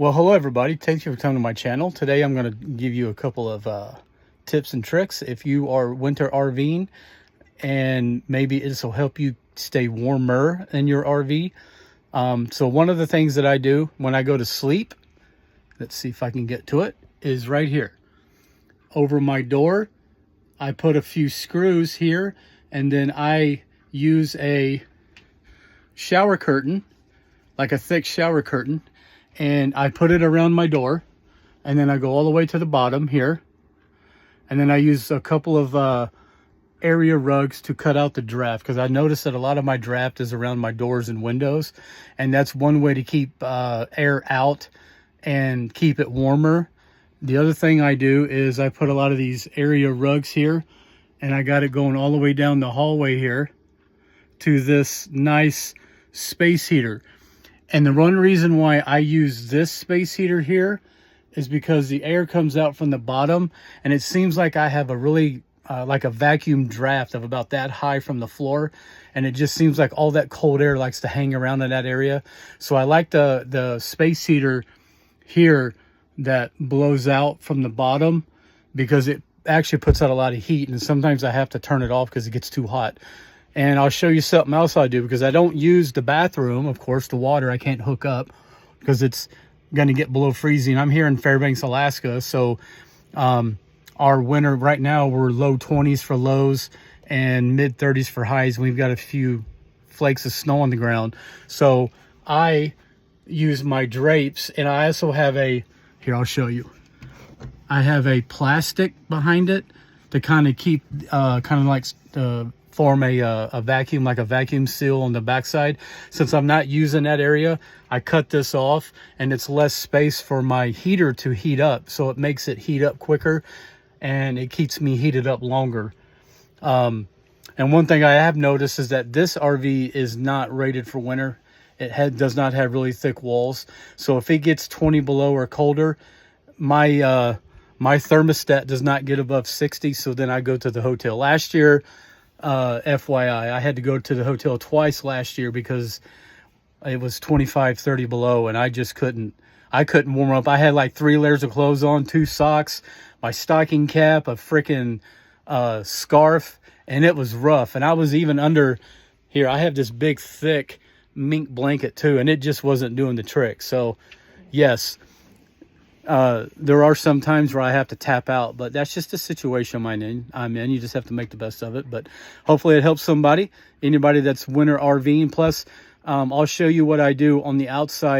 Well, hello everybody. Thank you for coming to my channel. Today I'm going to give you a couple of tips and tricks if you are winter RVing, and maybe this will help you stay warmer in your RV. So one of the things that I do when I go to sleep, let's see if I can get to it, is right here. Over my door, I put a few screws here, and then I use a shower curtain, like a thick shower curtain, and I put it around my door, and then I go all the way to the bottom here, and then I use a couple of area rugs to cut out the draft, because I noticed that a lot of my draft is around my doors and windows, and that's one way to keep air out and keep it warmer. The other thing I do is I put a lot of these area rugs here, and I got it going all the way down the hallway here to this nice space heater. And the one reason why I use this space heater here is because the air comes out from the bottom, and it seems like I have a really like a vacuum draft of about that high from the floor, and it just seems like all that cold air likes to hang around in that area. So I like the space heater here that blows out from the bottom, because it actually puts out a lot of heat, and sometimes I have to turn it off because it gets too hot. And I'll show you something else I do, because I don't use the bathroom. Of course, the water I can't hook up because it's going to get below freezing. I'm here in Fairbanks, Alaska. So our winter right now, we're low 20s for lows and mid 30s for highs. We've got a few flakes of snow on the ground. So I use my drapes, and I also have here, I'll show you. I have a plastic behind it to kind of keep, kind of like form a vacuum, like a vacuum seal on the backside. Since I'm not using that area, I cut this off, and it's less space for my heater to heat up, so it makes it heat up quicker, and it keeps me heated up longer. And one thing I have noticed is that this RV is not rated for winter. It does not have really thick walls, so if it gets 20 below or colder, my my thermostat does not get above 60, so then I go to the hotel. Last year, FYI, I had to go to the hotel twice last year because it was 25, 30 below, and I just couldn't warm up. I had like 3 layers of clothes on, 2 socks, my stocking cap, a freaking scarf, and it was rough. And I was even under here. I have this big thick mink blanket too, and it just wasn't doing the trick. So yes, there are some times where I have to tap out, but that's just the situation I'm in. You just have to make the best of it. But hopefully it helps somebody, anybody that's winter RVing. Plus, I'll show you what I do on the outside